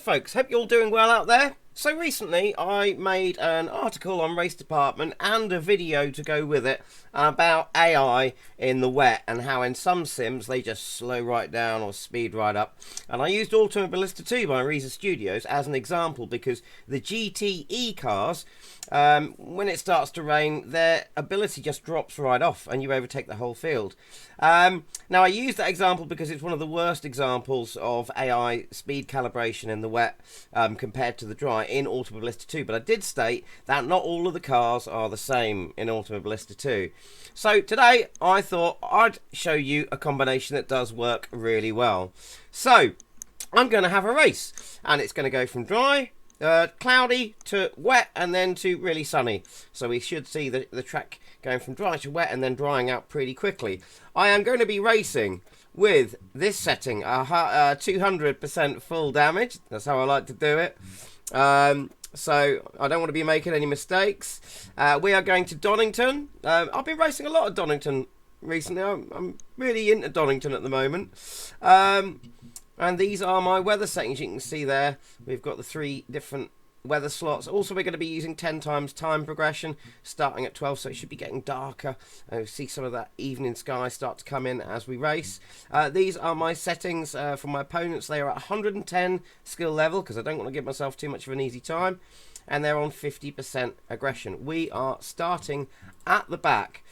folks, hope you're all doing well out there. So recently I made an article on Race Department and a video to go with it about AI in the wet and how in some sims they just slow right down or speed right up. And I used Automobilista 2 by Reza Studios as an example because the GTE cars, when it starts to rain, their ability just drops right off and you overtake the whole field. Now I use that example because it's one of the worst examples of AI speed calibration in the wet compared to the dry in Automobilista 2, but I did state that not all of the cars are the same in Automobilista 2. So today I thought I'd show you a combination that does work really well. So I'm going to have a race and it's going to go from dry, cloudy to wet and then to really sunny. So we should see the track going from dry to wet and then drying out pretty quickly. I am going to be racing with this setting, 200% full damage. That's how I like to do it. So I don't want to be making any mistakes. We are going to Donington. I've been racing a lot of Donington recently. I'm really into Donington at the moment. And these are my weather settings. You can see there we've got the 3 different weather slots. Also, we're going to be using 10 times time progression starting at 12, so it should be getting darker. You'll see some of that evening sky start to come in as we race. These are my settings for my opponents. They are at 110 skill level because I don't want to give myself too much of an easy time, and they're on 50% aggression. We are starting at the back,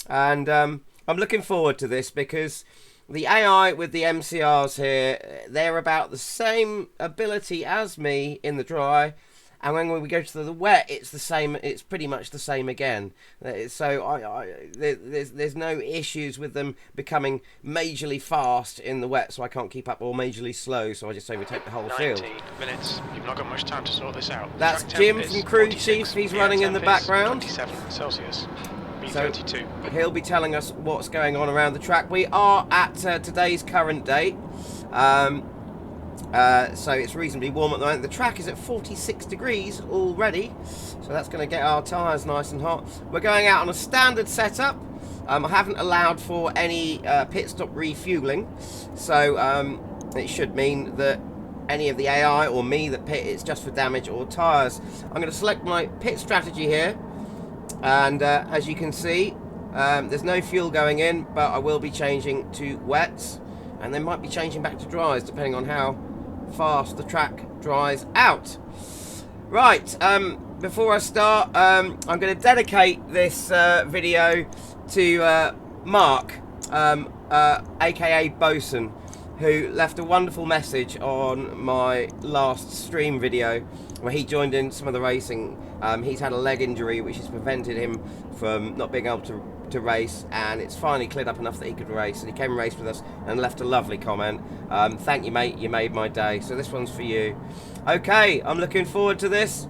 and I'm looking forward to this because the AI with the MCRs here, they're about the same ability as me in the dry. And when we go to the wet, it's the same. It's pretty much the same again. So there's no issues with them becoming majorly fast in the wet. So I can't keep up, or majorly slow. So I just overtake the whole field. 19 minutes. You've not got much time to sort this out. That's Jim from Crew Chief. He's running in the background. 27 Celsius. So B32. he'll be telling us what's going on around the track. We are at today's current date. So it's reasonably warm at the moment. The track is at 46 degrees already, so that's going to get our tyres nice and hot. We're going out on a standard setup. I haven't allowed for any pit stop refueling, so it should mean that any of the AI or me that pit, it's just for damage or tyres. I'm going to select my pit strategy here, and as you can see, there's no fuel going in, but I will be changing to wets, and then might be changing back to dries depending on how fast the track dries out. Right, before I start, I'm going to dedicate this video to Mark, aka Bosun, who left a wonderful message on my last stream video where he joined in some of the racing. He's had a leg injury which has prevented him from not being able to race, and it's finally cleared up enough that he could race, and he came and raced with us and left a lovely comment. Thank you, mate, you made my day. So this one's for you. Okay, I'm looking forward to this.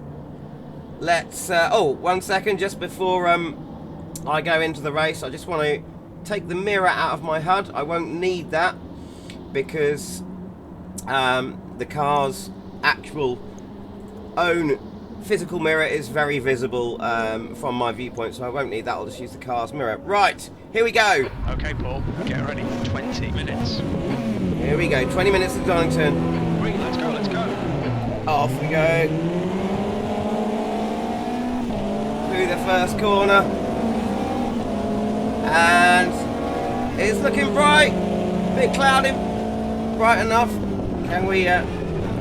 Let's oh, 1 second, just before I go into the race, I just want to take the mirror out of my HUD. I won't need that because the car's actual own physical mirror is very visible from my viewpoint, so I won't need that. I'll just use the car's mirror. Right, here we go. Okay, Paul, get ready. 20 minutes. Here we go, 20 minutes to Donington. Green, let's go, let's go. Off we go. Through the first corner. And it's looking bright. Bit cloudy. Bright enough. Can we,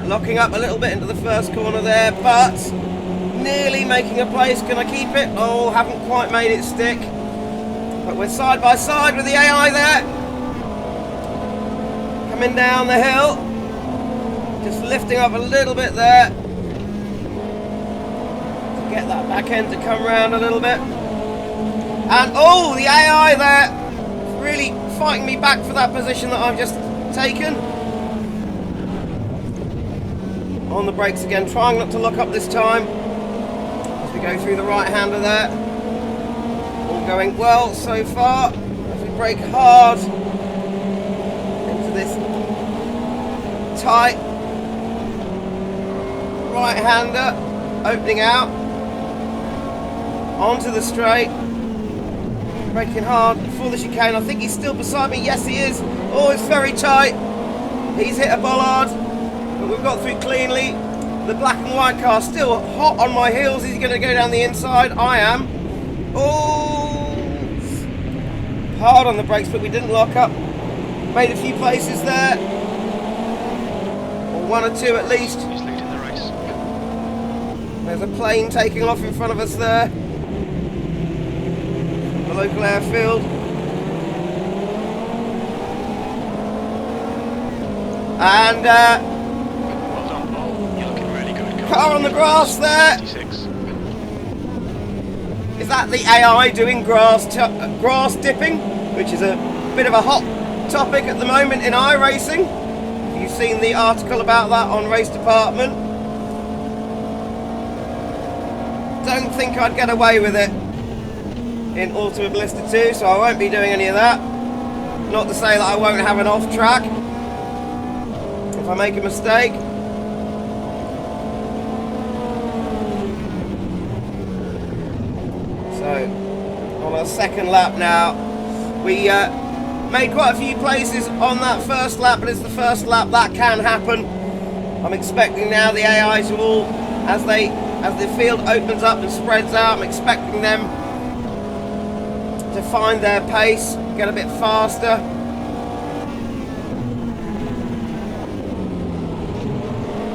locking up a little bit into the first corner there, but nearly making a place. Can I keep it? Oh, haven't quite made it stick. But we're side by side with the AI there. Coming down the hill. Just lifting up a little bit there. To get that back end to come round a little bit. And oh, the AI there. Really fighting me back for that position that I've just taken. On the brakes again, trying not to lock up this time. As we go through the right-hander there. All going well so far. As we brake hard into this tight right-hander. Opening out. Onto the straight. Braking hard for the chicane. I think he's still beside me. Yes, he is. Oh, it's very tight. He's hit a bollard. But we've got through cleanly. The black and white car still hot on my heels. Is he going to go down the inside? I am. Oh! Hard on the brakes, but we didn't lock up. Made a few places there. Or one or two at least. He's leading the race. There's a plane taking off in front of us there. The local airfield. And Well done, Paul. You're looking really good. car on the grass there. 56. Is that the AI doing grass dipping, which is a bit of a hot topic at the moment in iRacing? You've seen the article about that on Race Department. Don't think I'd get away with it in Automobilista 2, so I won't be doing any of that. Not to say that I won't have an off track if I make a mistake. So, on our second lap now. We made quite a few places on that first lap, but it's the first lap that can happen. I'm expecting now the AIs will, as the field opens up and spreads out, I'm expecting them to find their pace, get a bit faster.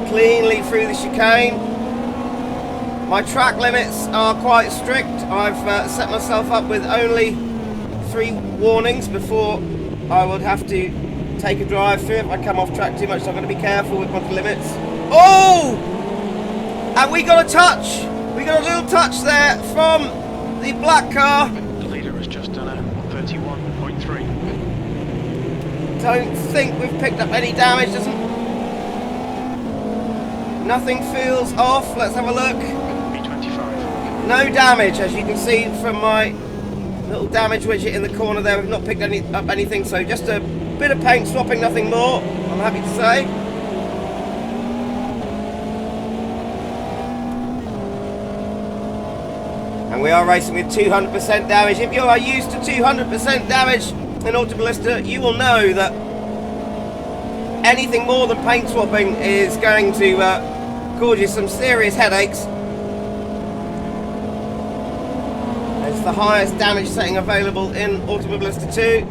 Cleanly through the chicane. My track limits are quite strict. I've set myself up with only 3 warnings before I would have to take a drive through if I come off track too much, so I'm going to be careful with my limits. Oh! And we got a touch! We got a little touch there from the black car. The leader has just done a 31.3. Don't think we've picked up any damage, nothing feels off. Let's have a look. B25. No damage, as you can see from my little damage widget in the corner there. We've not picked up anything, so just a bit of paint swapping, nothing more, I'm happy to say. And we are racing with 200% damage. If you are used to 200% damage in Automobilista, you will know that anything more than paint swapping is going to cause you some serious headaches. It's the highest damage setting available in Automobilista 2.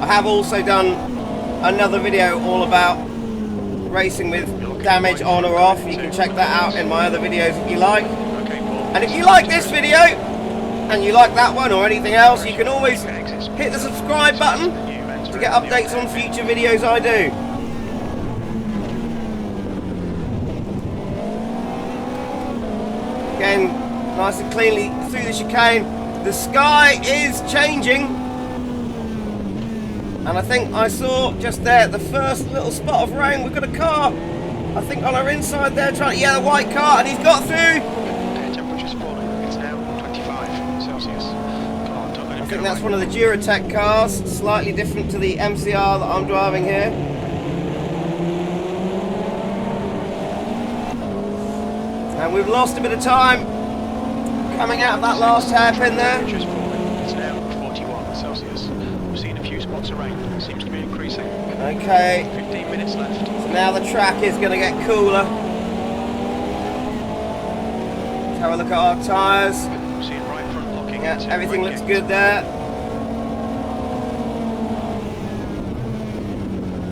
I have also done another video all about racing with damage on or off. You can check that out in my other videos if you like. And if you like this video and you like that one or anything else, you can always hit the subscribe button to get updates on future videos I do. Again, nice and cleanly through the chicane. The sky is changing, and I think I saw just there the first little spot of rain. We've got a car, I think, on our inside there trying, yeah, the white car, and he's got through. Air temperature's falling. It's now 25 Celsius. Come on, don't let him I think get that's away. one of the Duratec cars, slightly different to the MCR that I'm driving here. And we've lost a bit of time coming out of that last hairpin there. Temperature's falling. It's now 41 Celsius. We've seen a few spots of rain. It seems to be increasing. Okay, 15 minutes left. so now the track is going to get cooler. Let's have a look at our tyres. We're seeing right front locking. Yeah, into everything right looks gate. good there.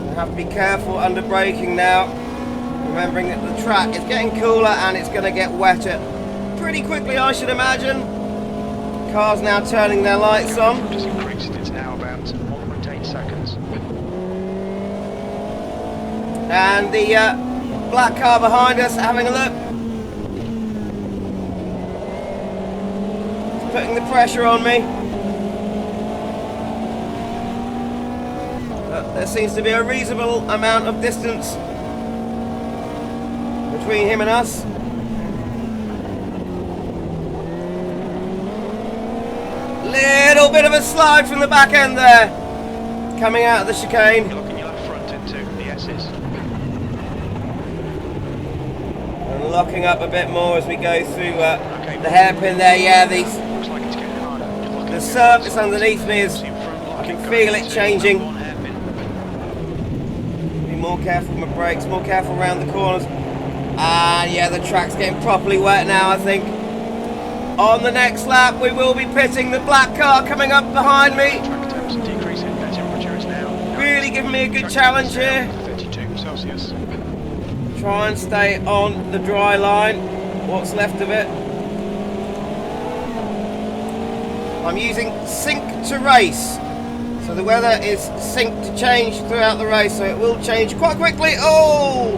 We have to be careful under braking now. Remembering that the track is getting cooler and it's going to get wetter pretty quickly, I should imagine. Cars now turning their lights on. Just increased. It's now about 1.8 seconds. And the black car behind us having a look. It's putting the pressure on me. But there seems to be a reasonable amount of distance between him and us. Little bit of a slide from the back end there, coming out of the chicane. You're looking your left front into the S's. And locking up a bit more as we go through the hairpin there. Yeah, Looks like it's getting harder. You're looking the at surface underneath me is, See front I locking can going feel it into changing. one hairpin. More careful with my brakes, more careful around the corners. And yeah, the track's getting properly wet now, I think. On the next lap, we will be pitting the black car coming up behind me. Track temps are decreasing. Their temperature is now Really giving me a good challenge here. 32 Celsius. Try and stay on the dry line. What's left of it. I'm using sync to race. So the weather is synced to change throughout the race, so it will change quite quickly. Oh!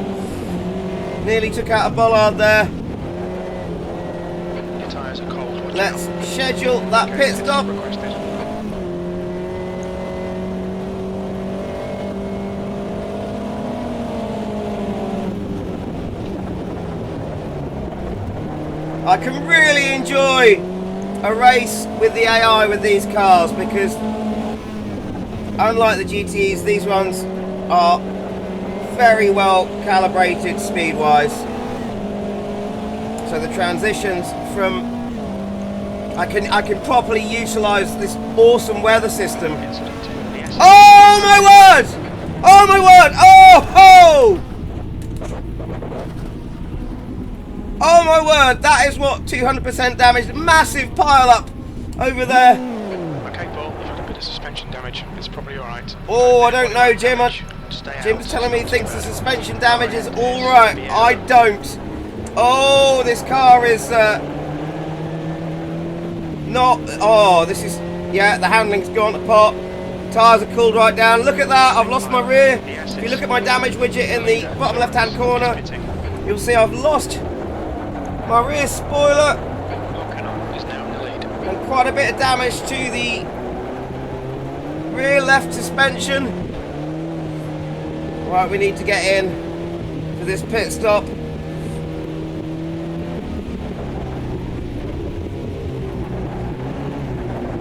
Nearly took out a bollard there. Your tyres are cold. Watch Let's out. schedule that pit stop. Requested. I can really enjoy a race with the AI with these cars because unlike the GTEs, these ones are very well calibrated speed-wise. So the transitions from I can properly utilise this awesome weather system. Incident. The S- Oh my word! Oh my word! Oh ho! Oh my word! That is what 200% damage. Massive pile up over there. Okay, Paul, you've had a bit of suspension damage. It's probably alright. Oh, I don't know, Jim. Stay out. Jim's telling me he thinks the suspension damage is all right. I don't. Oh, this car is not. Oh, this is. Yeah, the handling's gone apart. Tyres are cooled right down. Look at that. I've lost my rear. If you look at my damage widget in the bottom left-hand corner, you'll see I've lost my rear spoiler Is now in the lead. and quite a bit of damage to the rear left suspension. Right, we need to get in for this pit stop.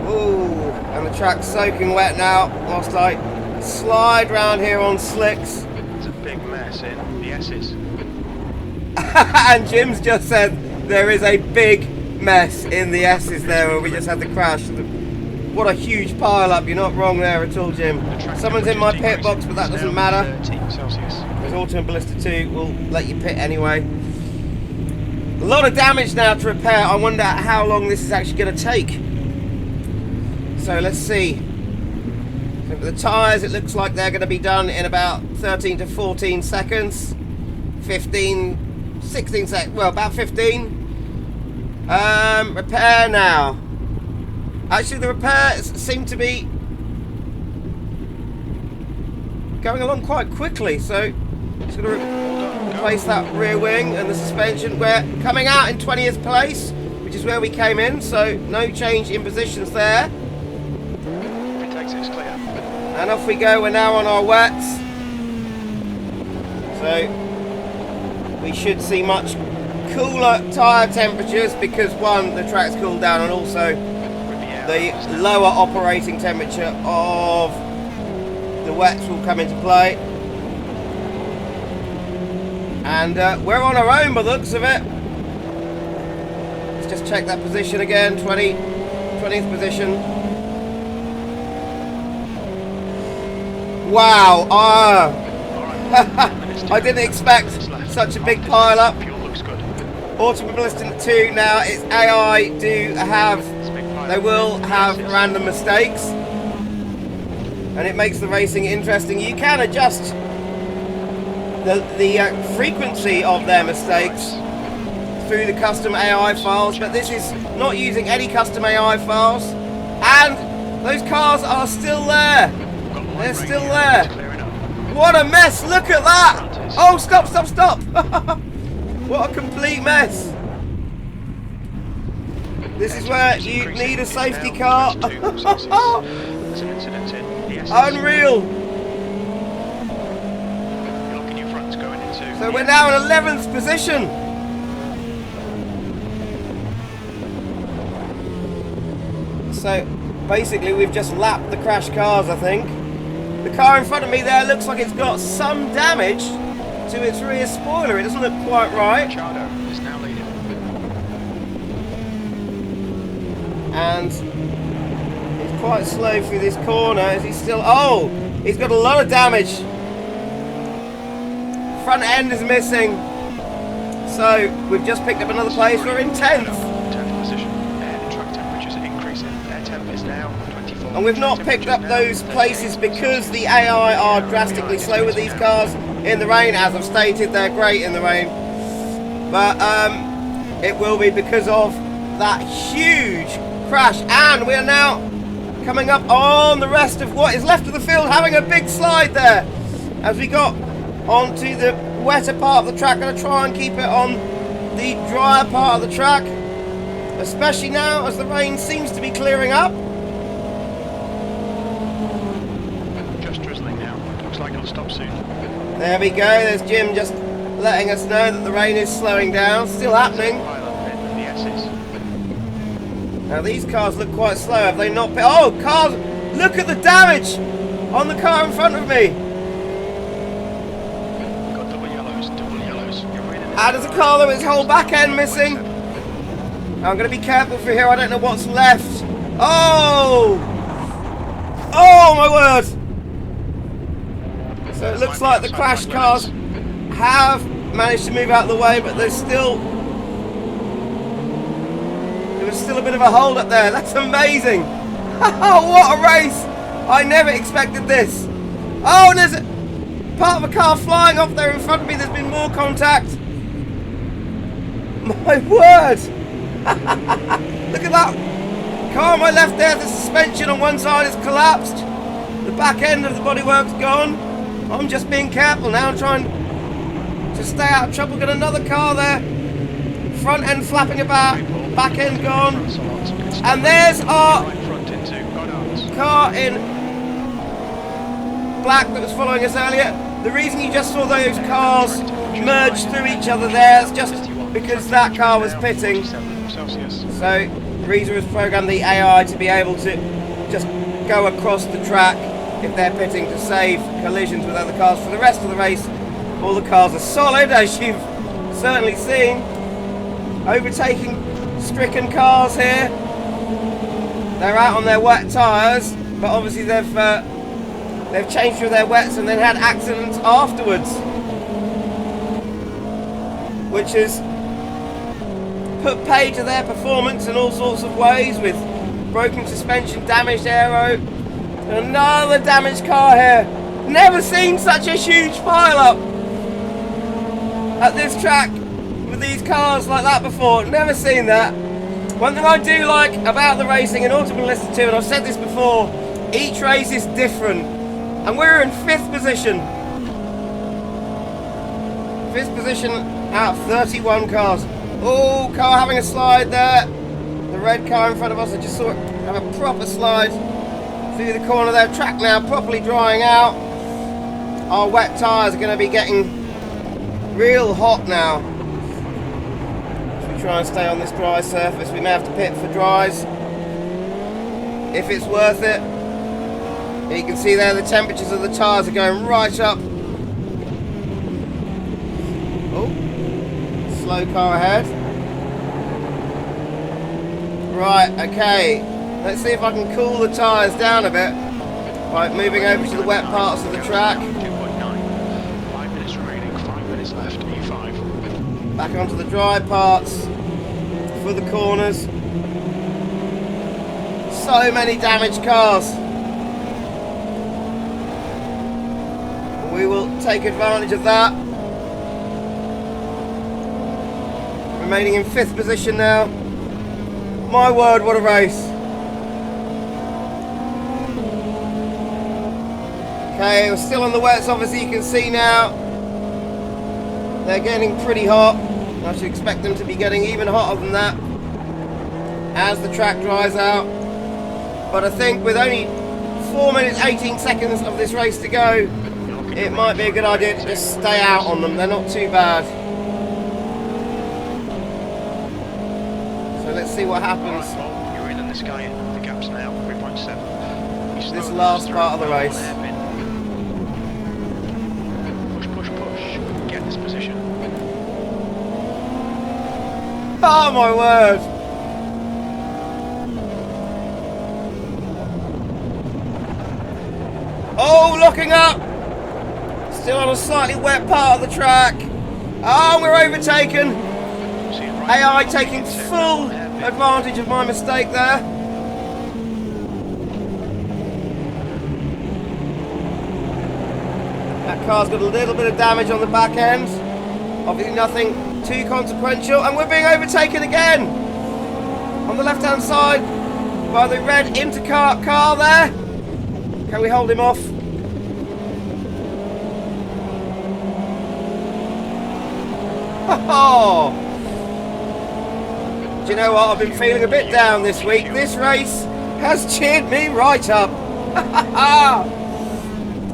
Ooh, and the track's soaking wet now whilst I slide round here on slicks. It's a big mess in the S's. And Jim's just said there is a big mess in the S's there where we just had the crash. What a huge pile up, you're not wrong there at all, Jim. Someone's in my pit box, but that doesn't matter. 13 Celsius. Because Auto and Ballista 2 will let you pit anyway. A lot of damage now to repair. I wonder how long this is actually going to take. So let's see. So for the tyres, it looks like they're going to be done in about 13 to 14 seconds. 15, 16 seconds. Well, about 15. Repair now. Actually, the repairs seem to be going along quite quickly. So just going to replace that rear wing and the suspension. We're coming out in 20th place, which is where we came in. So no change in positions there. Pit exit's clear. And off we go. We're now on our wets. So we should see much cooler tyre temperatures because one, the track's cooled down, and also the lower operating temperature of the wets will come into play. And we're on our own by the looks of it. Let's just check that position again. 20th position. Wow. I didn't expect such a big pile up. Fuel looks good. Automobilist 2 now, it's AI they will have random mistakes, and it makes the racing interesting. You can adjust the frequency of their mistakes through the custom AI files, but this is not using any custom AI files, and those cars are still there. They're still there. What a mess, look at that. Oh, stop. What a complete mess. This is where you need a safety car. Unreal. So we're now in 11th position. So basically we've just lapped the crash cars, I think. The car in front of me there looks like it's got some damage to its rear spoiler. It doesn't look quite right. Is now leading. And he's quite slow through this corner. Is he still? Oh, he's got a lot of damage. front end is missing. So we've just picked up another place. We're in 10th. 10th position. Track temperatures are increasing. Air temp is now 24. And we've not picked up those places because the AI are drastically slow with these cars in the rain. As I've stated, they're great in the rain. But it will be because of that huge crash. And we are now coming up on the rest of what is left of the field, having a big slide there. As we got onto the wetter part of the track, going to try and keep it on the drier part of the track, especially now as the rain seems to be clearing up. Just drizzling now. Looks like it'll stop soon. There we go. There's Jim just letting us know that the rain is slowing down. Still happening. Now these cars look quite slow. Have they not? Oh, cars! Look at the damage on the car in front of me. Got double yellows. And there's a car with its whole back end missing. I'm going to be careful for here. I don't know what's left. Oh! Oh my word! So it looks like the crashed cars have managed to move out of the way, but there's still a bit of a hold up there. That's amazing. What a race! I never expected this. Oh, and there's a part of a car flying off there in front of me. There's been more contact. My word! Look at that car on my left there. The suspension on one side has collapsed. The back end of the bodywork's gone. I'm just being careful now, trying to stay out of trouble. Got another car there. Front end flapping about. Back end gone. And there's our car in black that was following us earlier. The reason you just saw those cars merge through each other there is just because that car was pitting. So Reza has programmed the AI to be able to just go across the track if they're pitting to save collisions with other cars. For the rest of the race, all the cars are solid, as you've certainly seen. Overtaking stricken cars here. They're out on their wet tyres, but obviously they've changed through their wets and then had accidents afterwards, which has put pay to their performance in all sorts of ways, with broken suspension, damaged aero, and another damaged car here. Never seen such a huge pile up at this track with these cars like that before. Never seen that. One thing I do like about the racing and ought to be listened to, and I've said this before, each race is different. And we're in 5th position. 5th position out of 31 cars. Oh, car having a slide there. The red car in front of us, I just saw it have a proper slide through the corner there. Track now properly drying out. Our wet tyres are going to be getting real hot now. Try and stay on this dry surface. We may have to pit for dries if it's worth it. You can see there the temperatures of the tyres are going right up. Oh, slow car ahead. Right, okay, let's see if I can cool the tyres down a bit by moving over to the wet parts of the track. 2.9. 5 minutes remaining, 5 minutes left, E5. Back onto the dry parts for the corners. So many damaged cars. We will take advantage of that. Remaining in 5th position now. My word, what a race. Okay, we're still on the wets, obviously you can see now. They're getting pretty hot. I should expect them to be getting even hotter than that as the track dries out. But I think with only 4 minutes 18 seconds of this race to go, it might be a good idea to just stay out on them. They're not too bad. So let's see what happens. You're in the sky. The gap's now 3.7. This last part of the race. Push. Get this position. Oh my word! Oh, locking up! Still on a slightly wet part of the track. Oh, we're overtaken. AI taking full advantage of my mistake there. That car's got a little bit of damage on the back end. Obviously nothing too consequential. And we're being overtaken again. On the left-hand side by the red Intercart car there. Can we hold him off? Oh! Do you know what? I've been feeling a bit down this week. This race has cheered me right up.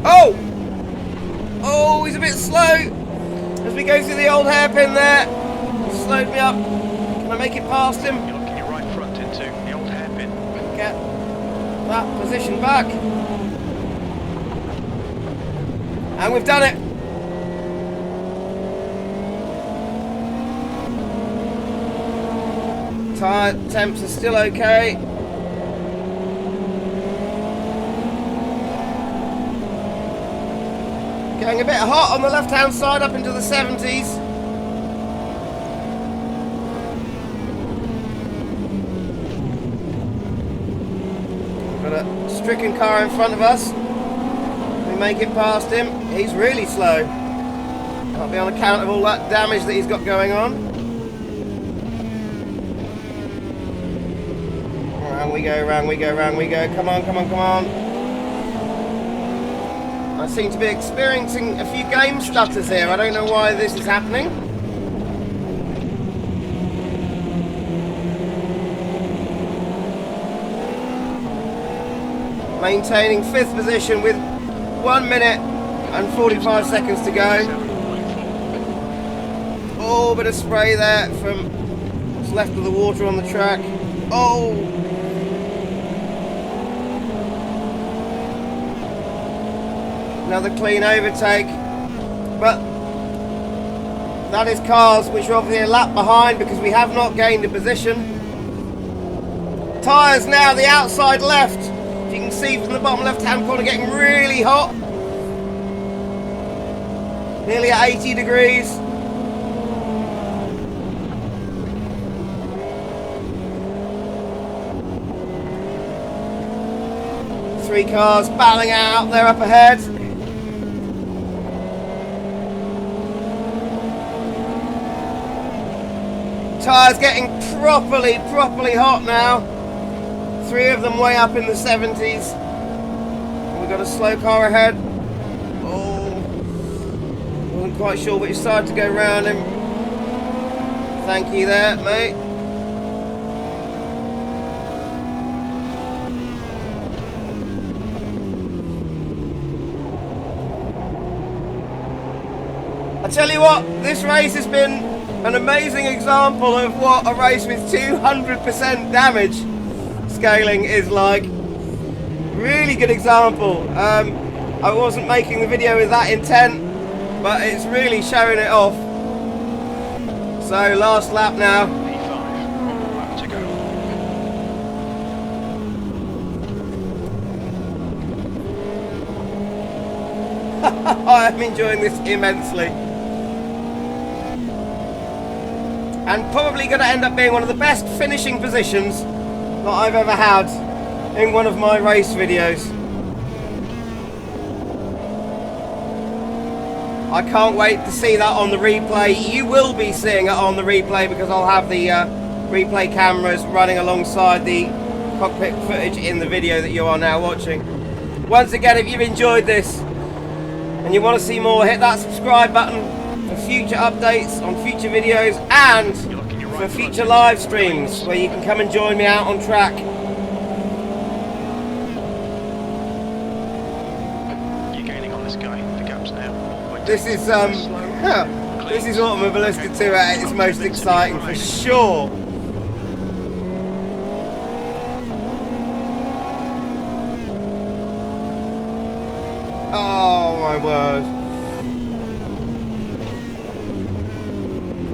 Oh! Oh, he's a bit slow. As we go through the old hairpin there. He slowed me up. Can I make it past him? You're looking your right front into the old hairpin. Get that position back. And we've done it. Tyre temps are still okay. Getting a bit hot on the left-hand side up into the 70s. Got a stricken car in front of us. We make it past him. He's really slow. Can't be on account of all that damage that he's got going on. Round we go, round we go, round we go. Come on, come on, come on. I seem to be experiencing a few game stutters here. I don't know why this is happening. Maintaining 5th position with 1 minute and 45 seconds to go. Oh, bit of spray there from what's left of the water on the track. Oh! Another clean overtake, but that is cars which are obviously a lap behind because we have not gained a position. Tyres now the outside left, as you can see from the bottom left hand corner, getting really hot, nearly at 80 degrees. Three cars battling out there up ahead. Tyres getting properly hot now. 3 of them way up in the 70s. We've got a slow car ahead. Oh, wasn't quite sure which side to go round him. Thank you there, mate. I tell you what, this race has been an amazing example of what a race with 200% damage scaling is like. Really good example. I wasn't making the video with that intent, but it's really showing it off. So last lap now. P5, lap to go. I am enjoying this immensely. And probably going to end up being one of the best finishing positions that I've ever had in one of my race videos. I can't wait to see that on the replay. You will be seeing it on the replay because I'll have the replay cameras running alongside the cockpit footage in the video that you are now watching. Once again, if you've enjoyed this and you want to see more, hit that subscribe button for future updates on future videos and for future live streams where you can come and join me out on track. You're gaining on this guy. The gap's now. This is this is Automobilistic 2 at its most exciting for sure. Oh my word.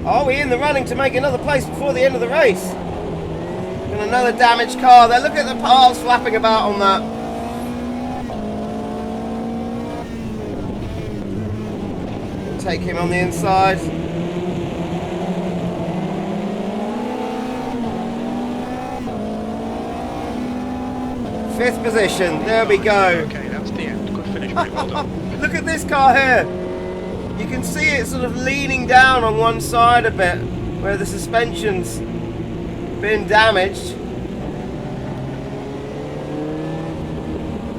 Are we in the running to make another place before the end of the race? And another damaged car there. Look at the parts flapping about on that. Take him on the inside. Fifth position, there we go. Okay, that's the end. Good finish, pretty well done. Look at this car here. You can see it sort of leaning down on one side a bit, where the suspension's been damaged.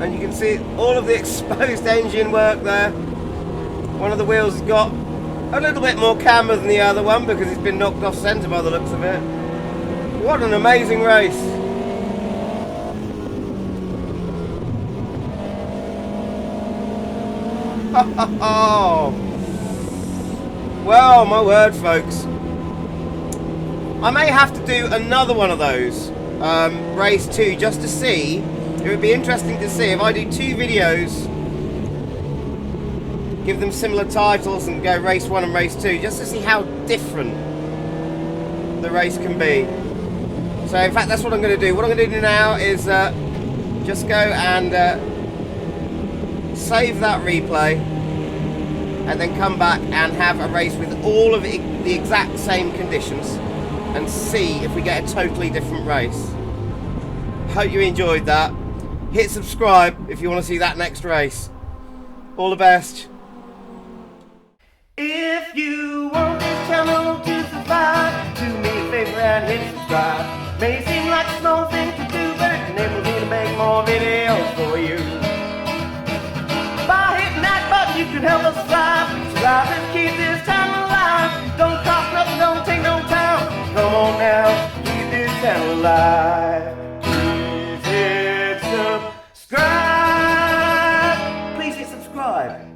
And you can see all of the exposed engine work there. One of the wheels has got a little bit more camber than the other one because it's been knocked off centre by the looks of it. What an amazing race. Oh, well, my word, folks. I may have to do another one of those, race 2, just to see. It would be interesting to see if I do 2 videos, give them similar titles and go race 1 and race 2, just to see how different the race can be. So in fact, that's what I'm going to do. What I'm going to do now is just go and save that replay and then come back and have a race with all of the exact same conditions and see if we get a totally different race. Hope you enjoyed that. Hit subscribe if you want to see that next race. All the best. If you want this channel to survive, do me a favor and hit subscribe. May seem like a small thing to do, but it enables me to make more videos for you. By hitting that button, you can help us thrive. Subscribe and keep this channel alive. Don't cost nothing, don't take no time. Come on now, keep this channel alive. Please hit subscribe. Please hit subscribe.